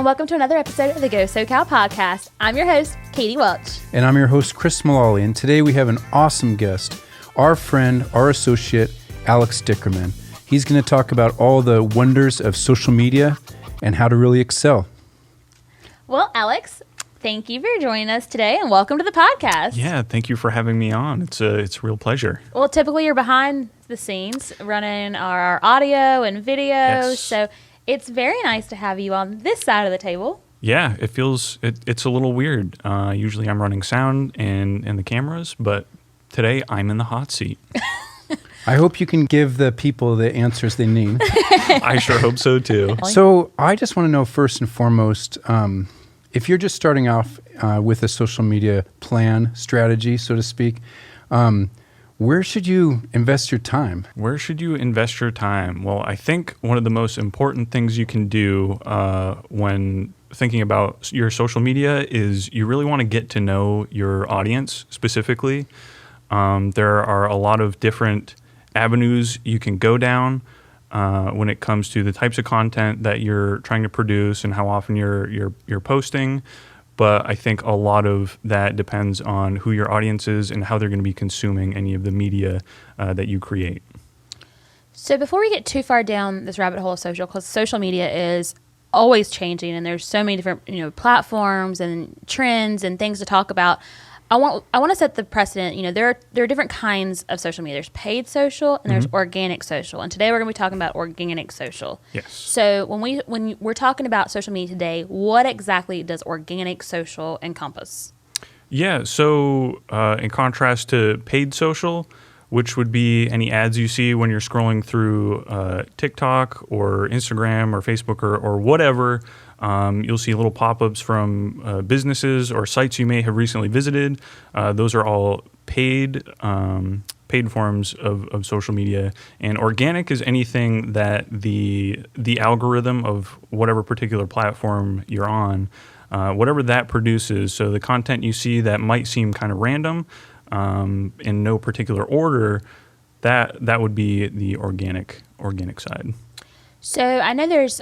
and welcome to another episode of the Go Sokal podcast. I'm your host, Katie Welch. And I'm your host, Chris Mullally, and today we have an awesome guest, our friend, our associate, Alex Dickerman. He's going to talk about all the wonders of social media and how to really excel. Well, Alex, thank you for joining us today, and welcome to the podcast. Yeah, thank you for having me on. It's a real pleasure. Well, typically you're behind the scenes running our audio and video, so it's very nice to have you on this side of the table. Yeah, it's a little weird. Usually I'm running sound and the cameras, but today I'm in the hot seat. I hope you can give the people the answers they need. I sure hope so too. So I just want to know first and foremost, if you're just starting off with a social media plan, strategy, so to speak, where should you invest your time? Where should you invest your time? Well, I think one of the most important things you can do when thinking about your social media is you really want to get to know your audience specifically. There are a lot of different avenues you can go down when it comes to the types of content that you're trying to produce and how often you're posting. But I think a lot of that depends on who your audience is and how they're going to be consuming any of the media that you create. So before we get too far down this rabbit hole of social, because social media is always changing and there's so many different platforms and trends and things to talk about, I want to set the precedent. There are different kinds of social media. There's paid social and there's organic social. And today we're going to be talking about organic social. Yes. So when we're talking about social media today, what exactly does organic social encompass? Yeah. So in contrast to paid social, which would be any ads you see when you're scrolling through TikTok or Instagram or Facebook or whatever. You'll see little pop-ups from businesses or sites you may have recently visited. Those are all paid forms of social media. And organic is anything that the algorithm of whatever particular platform you're on, whatever that produces. So the content you see that might seem kind of random in no particular order, that would be the organic side. So I know there's,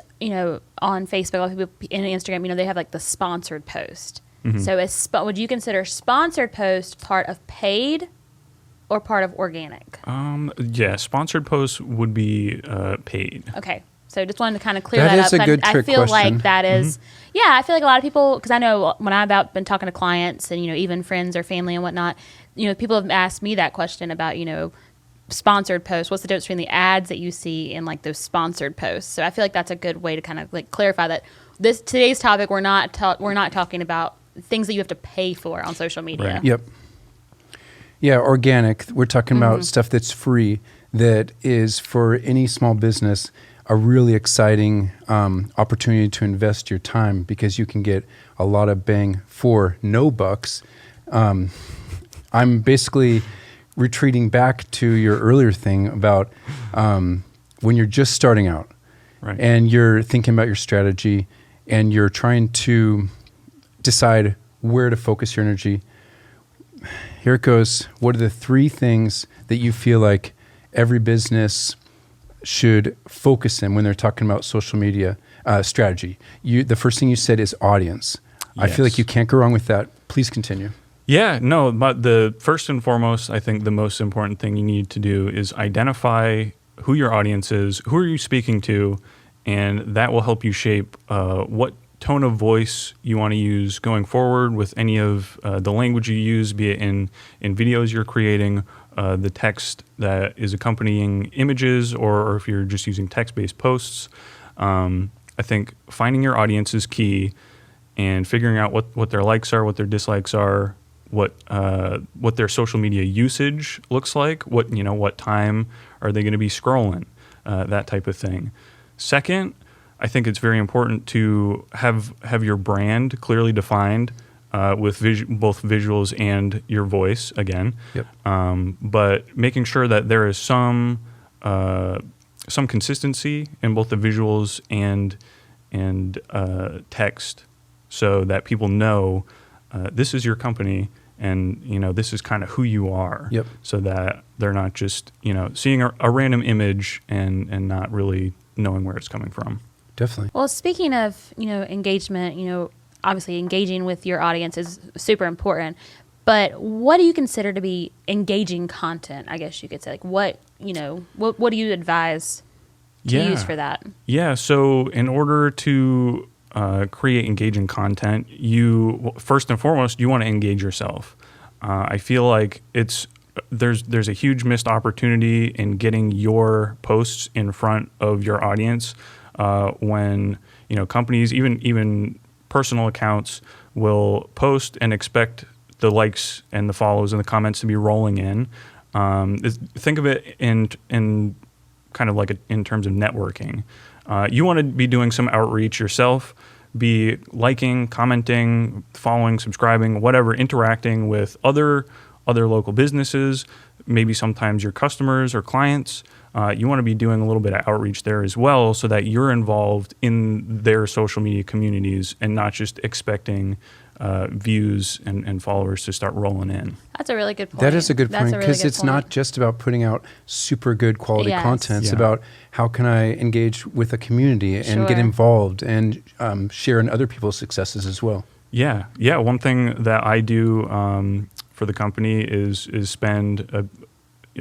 on Facebook, a lot of people in Instagram, they have like the sponsored post. Mm-hmm. So would you consider sponsored post part of paid or part of organic? Yeah, sponsored posts would be paid. Okay. So just wanted to kind of clear that up. That is a good trick I feel question. like that is, I feel like a lot of people, because I know when I've been talking to clients and, even friends or family and whatnot, people have asked me that question about, sponsored posts. What's the difference between the ads that you see and like those sponsored posts? So I feel like that's a good way to kind of like clarify that today's topic, we're not talking about things that you have to pay for on social media. Right. Yep. Yeah, organic. We're talking about stuff that's free, that is for any small business a really exciting opportunity to invest your time because you can get a lot of bang for no bucks. I'm basically retreating back to your earlier thing about when you're just starting out, right, and you're thinking about your strategy and you're trying to decide where to focus your energy. Here it goes. What are the 3 things that you feel like every business should focus in when they're talking about social media strategy? The first thing you said is audience. Yes. I feel like you can't go wrong with that. Please continue. Yeah, no, but the first and foremost, I think the most important thing you need to do is identify who your audience is, who are you speaking to, and that will help you shape what tone of voice you want to use going forward with any of the language you use, be it in videos you're creating, the text that is accompanying images, or if you're just using text-based posts. I think finding your audience is key, and figuring out what their likes are, what their dislikes are, what their social media usage looks like, what time are they going to be scrolling, that type of thing. Second, I think it's very important to have your brand clearly defined with both visuals and your voice again. Yep. But making sure that there is some consistency in both the visuals and text, so that people know this is your company, and this is kind of who you are. Yep. So that they're not just seeing a random image and not really knowing where it's coming from. definitely. Well, speaking of, engagement, obviously engaging with your audience is super important. But what do you consider to be engaging content? I guess you could say, like, what do you advise to use for that? Yeah. So in order to create engaging content, you first and foremost, you want to engage yourself. I feel like there's a huge missed opportunity in getting your posts in front of your audience when companies, even personal accounts, will post and expect the likes and the follows and the comments to be rolling in. Think of it in kind of like in terms of networking. You want to be doing some outreach yourself, be liking, commenting, following, subscribing, whatever, interacting with other local businesses, maybe sometimes your customers or clients. You want to be doing a little bit of outreach there as well so that you're involved in their social media communities and not just expecting views and followers to start rolling in. That's a really good point. That is a good point, because it's not just about putting out super good quality content. It's about how can I engage with a community and get involved and share in other people's successes as well. Yeah. One thing that I do for the company is spend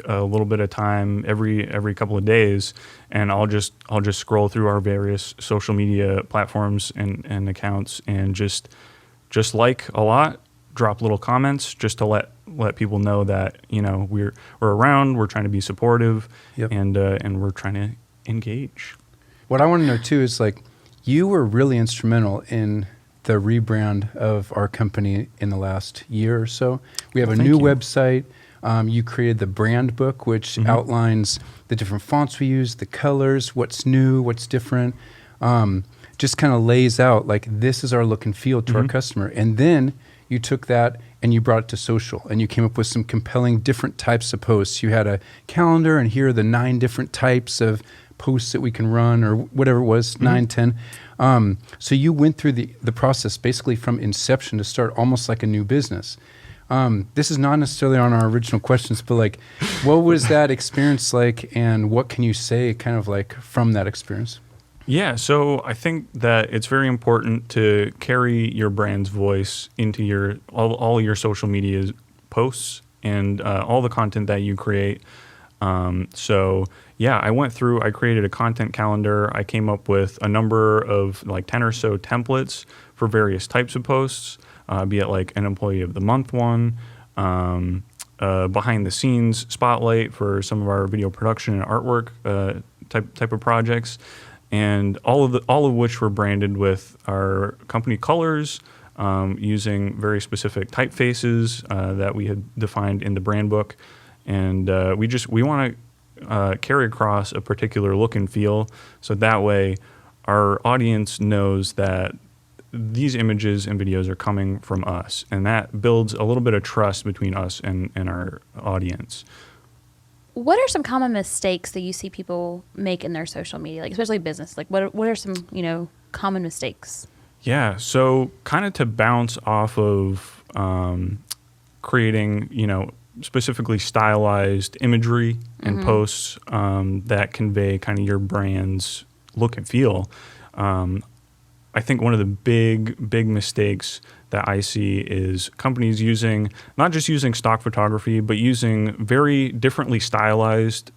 a little bit of time every couple of days, and I'll just scroll through our various social media platforms and accounts and just like a lot, drop little comments just to let people know that we're around, we're trying to be supportive, and we're trying to engage. What I want to know too is, like, you were really instrumental in the rebrand of our company in the last year or so. We have a new website. You created the brand book, which outlines the different fonts we use, the colors, what's new, what's different. Just kind of lays out, like, this is our look and feel to our customer. And then you took that and you brought it to social, and you came up with some compelling different types of posts. You had a calendar, and here are the 9 different types of posts that we can run, or whatever it was, 9, 10. So you went through the process basically from inception to start almost like a new business. This is not necessarily on our original questions, but, like, what was that experience like, and what can you say kind of like from that experience? Yeah, so I think that it's very important to carry your brand's voice into all your social media posts and all the content that you create. So yeah, I created a content calendar. I came up with a number of like 10 or so templates for various types of posts, be it like an employee of the month one, behind the scenes spotlight for some of our video production and artwork type of projects. And all of which were branded with our company colors, using very specific typefaces that we had defined in the brand book, and we want to carry across a particular look and feel, so that way our audience knows that these images and videos are coming from us, and that builds a little bit of trust between us and our audience. What are some common mistakes that you see people make in their social media, like especially business? Like what are some, common mistakes? Yeah, so kind of to bounce off of creating, specifically stylized imagery and posts that convey kind of your brand's look and feel. I think one of the big mistakes that I see is companies not just using stock photography, but using very differently stylized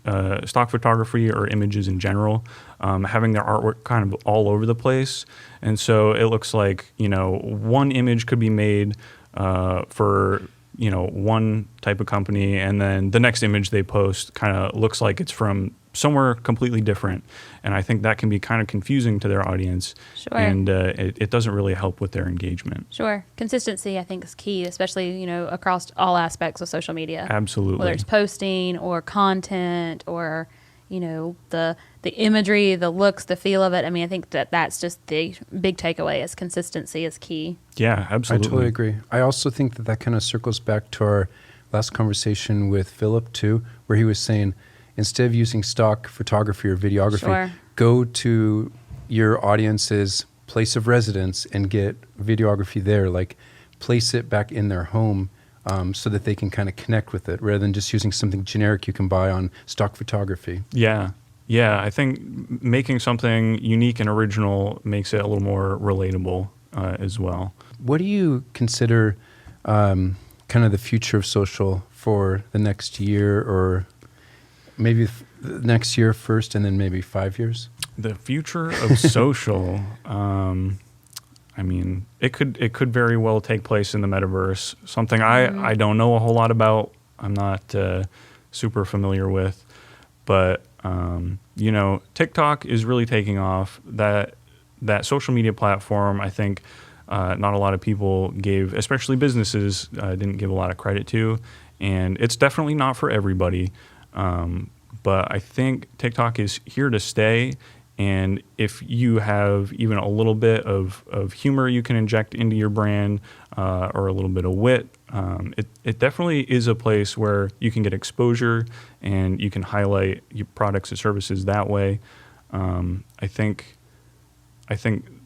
stock photography or images in general, having their artwork kind of all over the place. And so it looks like, one image could be made for, one type of company, and then the next image they post kind of looks like it's from somewhere completely different. And I think that can be kind of confusing to their audience. Sure. And it doesn't really help with their engagement. Sure. Consistency, I think, is key, especially, across all aspects of social media. Absolutely. Whether it's posting or content or, the imagery, the looks, the feel of it. I mean, I think that's just the big takeaway is consistency is key. Yeah, absolutely. I totally agree. I also think that kind of circles back to our last conversation with Philip too, where he was saying, instead of using stock photography or videography, go to your audience's place of residence and get videography there. Like, place it back in their home so that they can kind of connect with it, rather than just using something generic you can buy on stock photography. Yeah. Yeah, I think making something unique and original makes it a little more relatable as well. What do you consider kind of the future of social for the next year, or maybe the next year first and then maybe 5 years? The future of social, I mean, it could very well take place in the metaverse. Something I don't know a whole lot about. I'm not super familiar with, but TikTok is really taking off. That social media platform, I think, not a lot of people gave, especially businesses, didn't give a lot of credit to, and it's definitely not for everybody. But I think TikTok is here to stay. And if you have even a little bit of humor you can inject into your brand, or a little bit of wit, it definitely is a place where you can get exposure and you can highlight your products and services that way. I think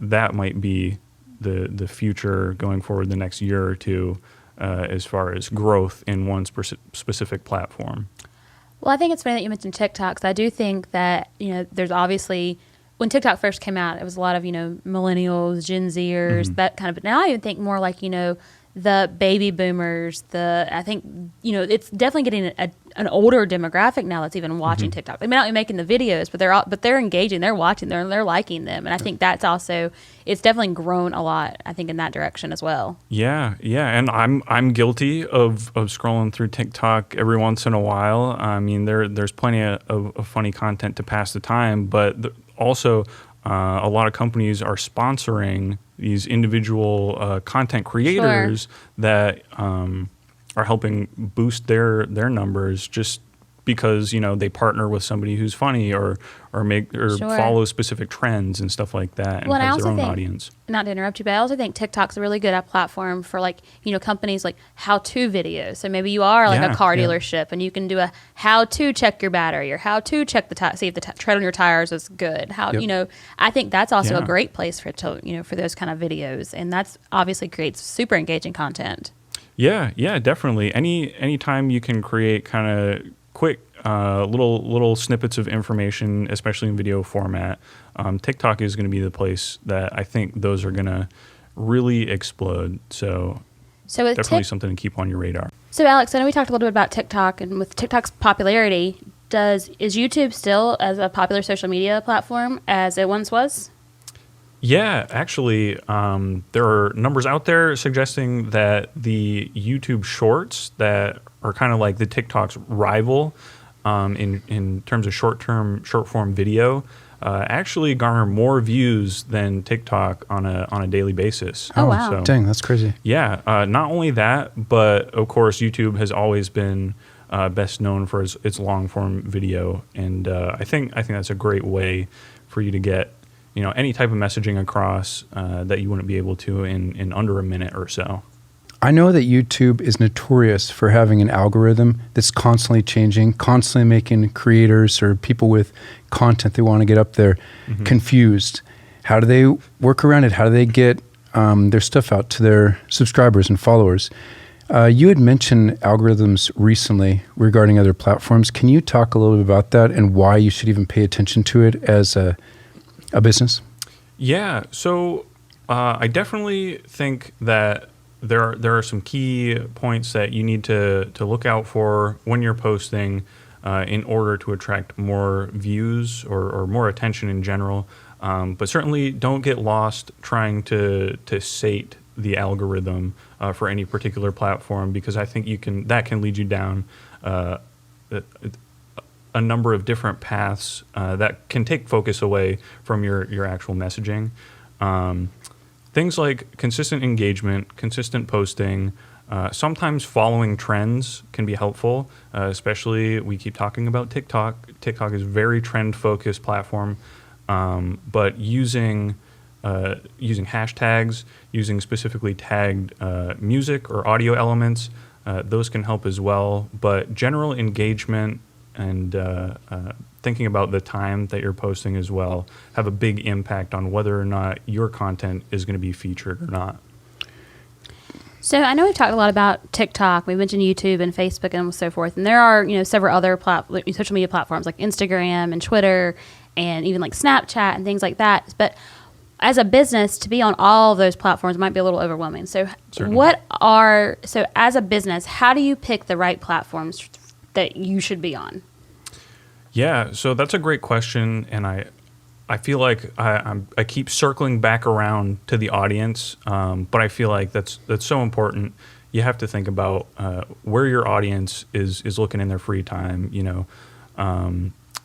that might be the future going forward the next year or two, as far as growth in one specific platform. Well, I think it's funny that you mentioned TikTok, 'cause I do think that, there's obviously, when TikTok first came out, it was a lot of, millennials, Gen Zers, that kind of, but now I even think more like, the baby boomers, I think, it's definitely getting an older demographic now that's even watching TikTok. They may not be making the videos, but they're engaging, they're watching, they're liking them. And I think that's also, it's definitely grown a lot, I think, in that direction as well. Yeah. And I'm guilty of scrolling through TikTok every once in a while. I mean, there's plenty of funny content to pass the time, but also a lot of companies are sponsoring these individual content creators that are helping boost their numbers just because they partner with somebody who's funny or follow specific trends and stuff like that, and has their own audience. Not to interrupt you, but I also think TikTok's a really good platform for companies like how-to videos. So maybe you are a car dealership and you can do a how-to check your battery or how-to check the see if the tread on your tires is good. I think that's also a great place for those kind of videos, and that's obviously creates super engaging content. Yeah, definitely. Anytime you can create kind of quick little snippets of information, especially in video format, TikTok is going to be the place that I think those are going to really explode. So definitely something to keep on your radar. So Alex, I know we talked a little bit about TikTok, and with TikTok's popularity, is YouTube still as a popular social media platform as it once was? Yeah, actually, there are numbers out there suggesting that the YouTube Shorts that are kind of like the TikTok's rival in terms of short form video actually garner more views than TikTok on a daily basis. Oh wow! So, dang, that's crazy. Yeah, not only that, but of course YouTube has always been best known for its long form video, and I think that's a great way for you to get any type of messaging across that you wouldn't be able to in under a minute or so. I know that YouTube is notorious for having an algorithm that's constantly changing, constantly making creators or people with content they want to get up there confused. How do they work around it? How do they get their stuff out to their subscribers and followers? You had mentioned algorithms recently regarding other platforms. Can you talk a little bit about that and why you should even pay attention to it as a business? Yeah, so I definitely think that there are some key points that you need to look out for when you're posting in order to attract more views or more attention in general. But certainly don't get lost trying to sate the algorithm for any particular platform, because I think that can lead you down a number of different paths that can take focus away from your actual messaging. Things like consistent engagement, consistent posting, sometimes following trends can be helpful, especially we keep talking about TikTok. TikTok is a very trend-focused platform, but using hashtags, using specifically tagged music or audio elements, those can help as well. But general engagement and thinking about the time that you're posting as well have a big impact on whether or not your content is going to be featured or not. So I know we've talked a lot about TikTok. We mentioned YouTube and Facebook and so forth. And there are, several other social media platforms like Instagram and Twitter and even like Snapchat and things like that. But as a business, to be on all of those platforms might be a little overwhelming. So Certainly. so as a business, how do you pick the right platforms that you should be on? Yeah, so that's a great question, and I feel like I keep circling back around to the audience, but I feel like that's so important. You have to think about where your audience is looking in their free time.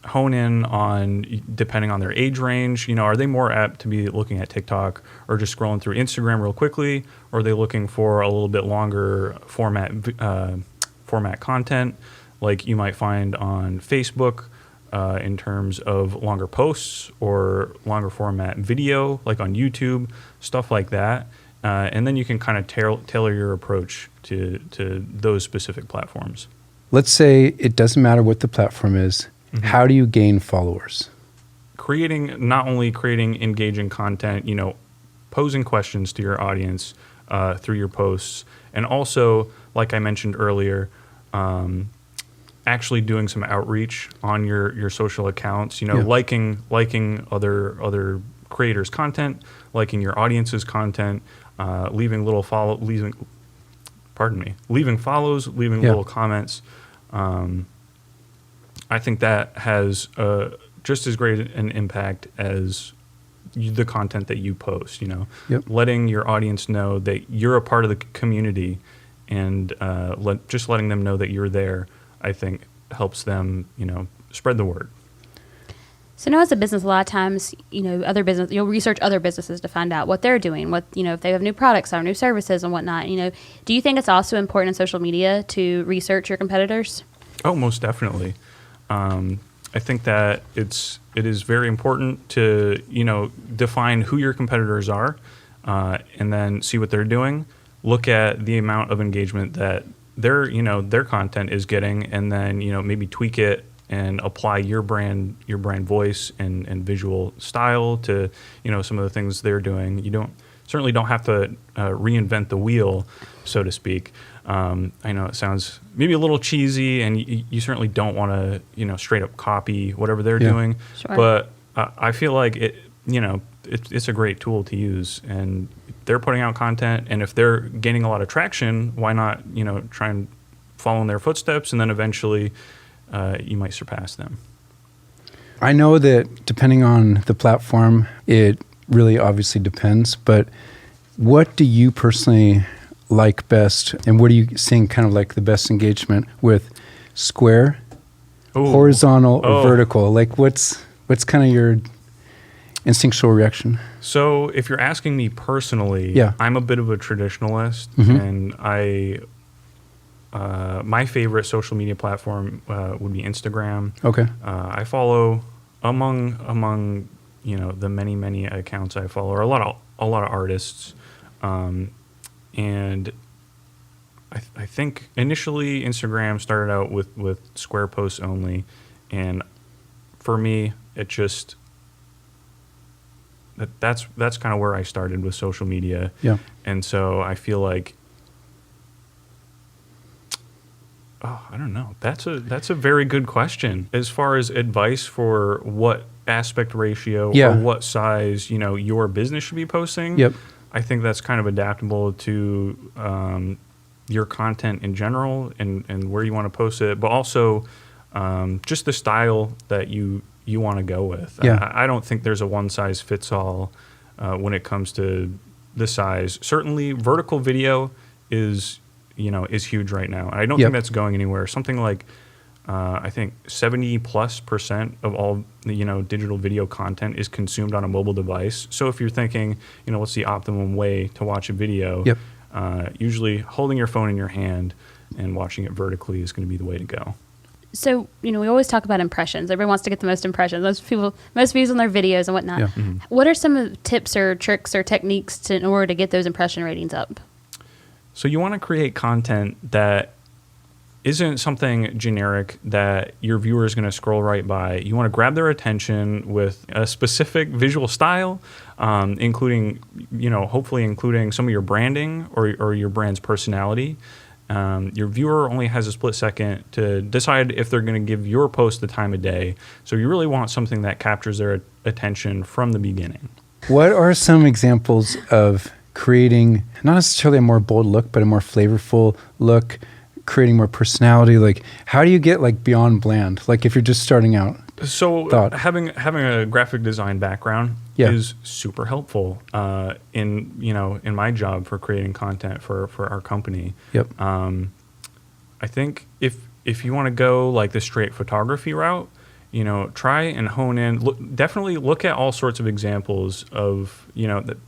Hone in on, depending on their age range. Are they more apt to be looking at TikTok or just scrolling through Instagram real quickly, or are they looking for a little bit longer format content, like you might find on Facebook? In terms of longer posts or longer format video, like on YouTube, stuff like that. And then you can kind of tailor your approach to those specific platforms. Let's say it doesn't matter what the platform is. Mm-hmm. How do you gain followers? Not only creating engaging content, posing questions to your audience through your posts, and also, like I mentioned earlier, actually doing some outreach on your social accounts, liking other creators' content, liking your audience's content, leaving follows, leaving little comments. I think that has just as great an impact as the content that you post. Letting your audience know that you're a part of the community, and just letting them know that you're there, I think helps them, spread the word. So now as a business, a lot of times, you'll research other businesses to find out what they're doing, if they have new products or new services and whatnot. Do you think it's also important in social media to research your competitors? Oh, most definitely. I think that it is very important to, define who your competitors are, and then see what they're doing. Look at the amount of engagement that their content is getting, and then maybe tweak it and apply your brand voice and visual style to some of the things they're doing. You certainly don't have to reinvent the wheel, so to speak. I know it sounds maybe a little cheesy, and you certainly don't want to straight up copy whatever they're doing. Sure. But I feel like it's a great tool to use, and they're putting out content, and if they're gaining a lot of traction, why not try and follow in their footsteps, and then eventually you might surpass them. I know that depending on the platform, it really obviously depends, but what do you personally like best, and what are you seeing kind of like the best engagement with? Square, horizontal, or vertical? Like what's kind of your instinctual reaction? So if you're asking me personally, I'm a bit of a traditionalist, and my favorite social media platform would be Instagram. Okay. I follow among the many accounts I follow are a lot of artists, and I think initially Instagram started out with square posts only, and for me it just that's kind of where I started with social media. Yeah. And so I feel like, I don't know. That's a very good question. As far as advice for what aspect ratio or what size, your business should be posting. Yep. I think that's kind of adaptable to your content in general and where you want to post it, but also just the style that you want to go with. Yeah. I don't think there's a one size fits all when it comes to the size. Certainly vertical video is huge right now. I don't think that's going anywhere. Something like I think 70+% of all digital video content is consumed on a mobile device. So if you're thinking, what's the optimum way to watch a video? Yep. Usually holding your phone in your hand and watching it vertically is going to be the way to go. So, we always talk about impressions. Everyone wants to get the most impressions. Most views on their videos and whatnot. Yeah. Mm-hmm. What are some of the tips or tricks or techniques in order to get those impression ratings up? So you want to create content that isn't something generic that your viewer is going to scroll right by. You want to grab their attention with a specific visual style, including, hopefully including some of your branding or your brand's personality. Your viewer only has a split second to decide if they're going to give your post the time of day. So you really want something that captures their attention from the beginning. What are some examples of creating not necessarily a more bold look, but a more flavorful look, creating more personality? Like, how do you get like beyond bland? Like if you're just starting out. So having a graphic design background is super helpful in my job for creating content for our company. Yep. I think if you want to go like the straight photography route, try and hone in. Definitely look at all sorts of examples of,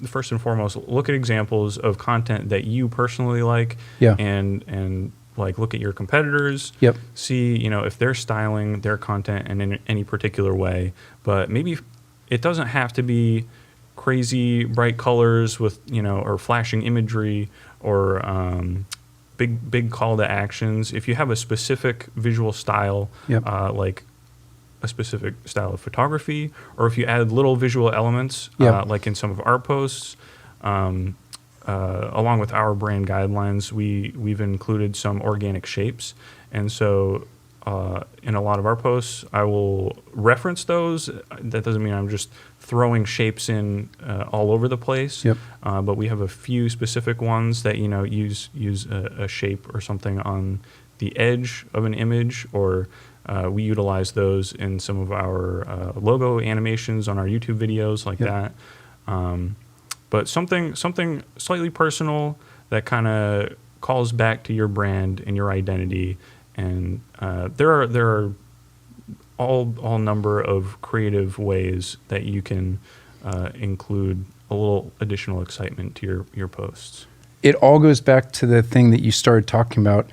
first and foremost, look at examples of content that you personally like. Yeah. And like look at your competitors. Yep. See, if they're styling their content in any particular way. But maybe it doesn't have to be crazy bright colors with, or flashing imagery or big call to actions. If you have a specific visual style, like a specific style of photography, or if you add little visual elements, like in some of our posts, along with our brand guidelines, we've included some organic shapes. And so in a lot of our posts, I will reference those. That doesn't mean I'm just throwing shapes in all over the place. Yep. But we have a few specific ones that, use a shape or something on the edge of an image, or we utilize those in some of our logo animations on our YouTube videos like that. But something slightly personal that kind of calls back to your brand and your identity. And there are all number of creative ways that you can include a little additional excitement to your posts. It all goes back to the thing that you started talking about.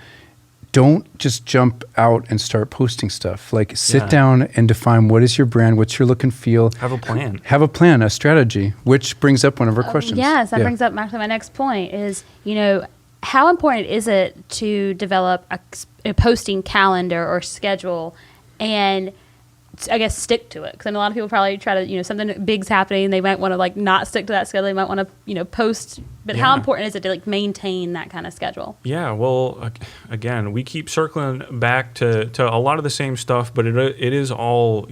Don't just jump out and start posting stuff. Like sit down and define what is your brand, what's your look and feel. Have a plan. Have a plan, a strategy, which brings up one of our questions. Yes, that brings up actually my next point is, how important is it to develop a posting calendar or schedule and I guess stick to it? Because I know a lot of people probably try to, something big's happening. They might want to like not stick to that schedule. They might want to, post. But how important is it to like maintain that kind of schedule? Yeah, well, again, we keep circling back to a lot of the same stuff, but it is all,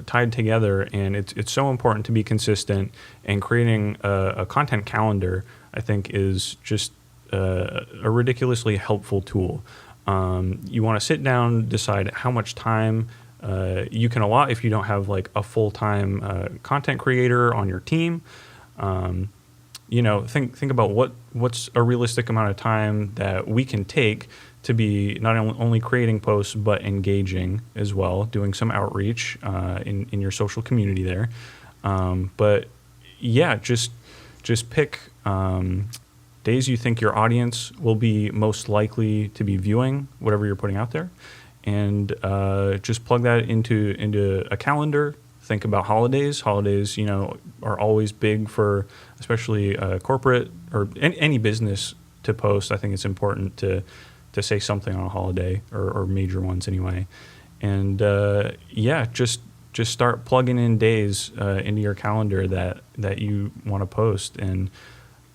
tied together. And it's so important to be consistent, and creating a content calendar, I think, is just a ridiculously helpful tool. You want to sit down, decide how much time you can allot if you don't have like a full-time content creator on your team. Think about what's a realistic amount of time that we can take to be not only creating posts but engaging as well, doing some outreach in your social community there. But yeah, just pick days you think your audience will be most likely to be viewing whatever you're putting out there. And just plug that into a calendar. Think about holidays. Holidays, are always big for especially corporate or any business to post. I think it's important to say something on a holiday or major ones anyway. And just start plugging in days into your calendar that you want to post. And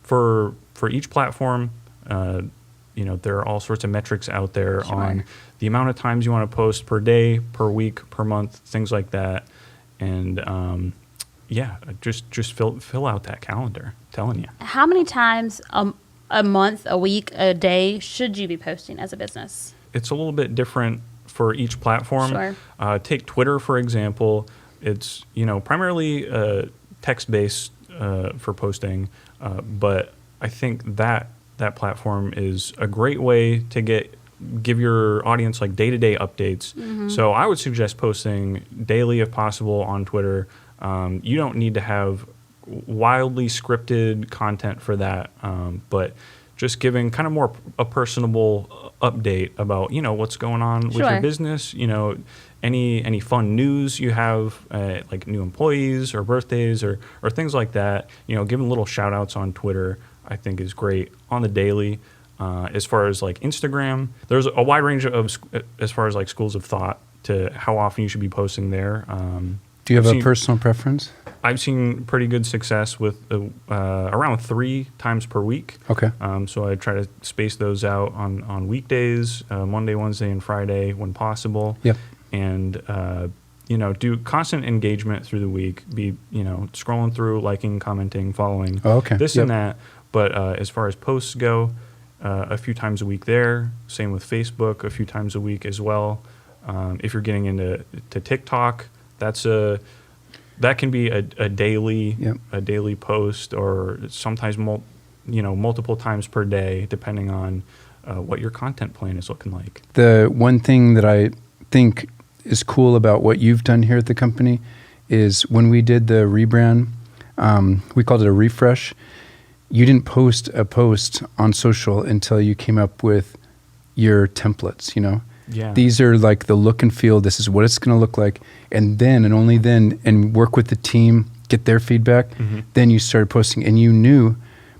for each platform, there are all sorts of metrics out there on the amount of times you want to post per day, per week, per month, things like that. And just fill out that calendar. I'm telling you. How many times a month, a week, a day should you be posting as a business? It's a little bit different for each platform. Sure. Take Twitter, for example. It's primarily text-based for posting, but I think that platform is a great way to give your audience like day-to-day updates. Mm-hmm. So I would suggest posting daily if possible on Twitter. You don't need to have wildly scripted content for that, but just giving kind of more a personable update about what's going on with your business. Any fun news you have, like new employees or birthdays or things like that. Giving little shout outs on Twitter, I think, is great on the daily. As far as like Instagram, there's a wide range of as far as like schools of thought to how often you should be posting there. Do you have a personal preference? I've seen pretty good success with around 3 times per week. Okay. So I try to space those out on weekdays, Monday, Wednesday, and Friday when possible. Yep. And do constant engagement through the week. Be scrolling through, liking, commenting, following. Oh, okay. This and that. But as far as posts go, a few times a week there. Same with Facebook, a few times a week as well. If you're getting into TikTok, that can be a daily post, or sometimes multiple times per day, depending on what your content plan is looking like. The one thing that I think is cool about what you've done here at the company is when we did the rebrand, we called it a refresh. You didn't post a post on social until you came up with your templates, Yeah. These are like the look and feel. This is what it's going to look like. And then, and only then, and work with the team, get their feedback. Mm-hmm. Then you started posting, and you knew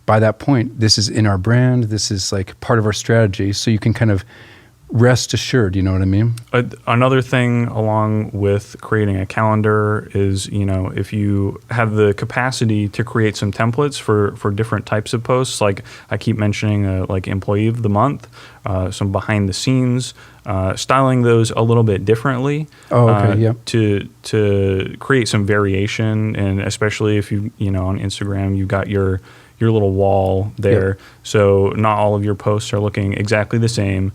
by that point, this is in our brand. This is like part of our strategy. So you can kind of rest assured, you know what I mean? Another thing along with creating a calendar is, if you have the capacity to create some templates for different types of posts, like I keep mentioning, like employee of the month, some behind the scenes, styling those a little bit differently. Oh, okay, yeah. To create some variation, and especially if you on Instagram, you got your little wall there. Yep. So not all of your posts are looking exactly the same.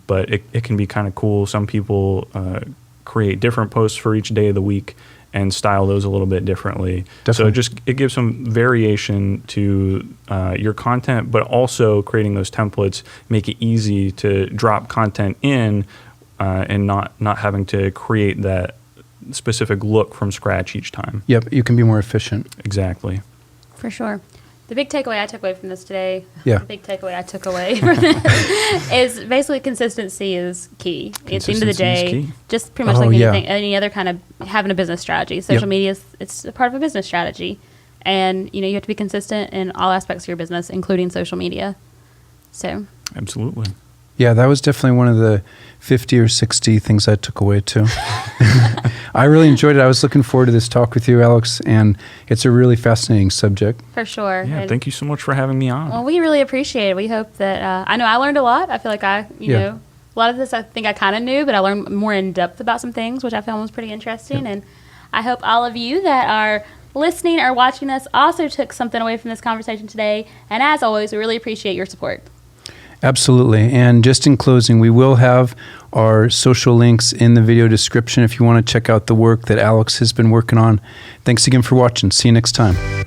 But it can be kind of cool. Some people create different posts for each day of the week and style those a little bit differently. Definitely. So it gives some variation to your content, but also creating those templates make it easy to drop content in and not having to create that specific look from scratch each time. Yep, you can be more efficient. Exactly. For sure. The big takeaway I took away from this today, Yeah. the big takeaway I took away from this is basically consistency is key. At the end of the Consistency is day, key. just pretty much Oh, like yeah. anything, any other kind of having a business strategy. Social media it's a part of a business strategy, and you have to be consistent in all aspects of your business, including social media. So Absolutely. Yeah, that was definitely one of the 50 or 60 things I took away too. I really enjoyed it. I was looking forward to this talk with you, Alex, and it's a really fascinating subject. for sure. Yeah. And- Thank you so much for having me on. Well, we really appreciate it. We hope that I know I learned a lot. I feel like a lot of this I think I kind of knew, but I learned more in depth about some things, which I found was pretty interesting. And I hope all of you that are listening or watching us also took something away from this conversation today. And as always, we really appreciate your support. Absolutely. And just in closing, we will have our social links in the video description if you want to check out the work that Alex has been working on. Thanks again for watching. See you next time.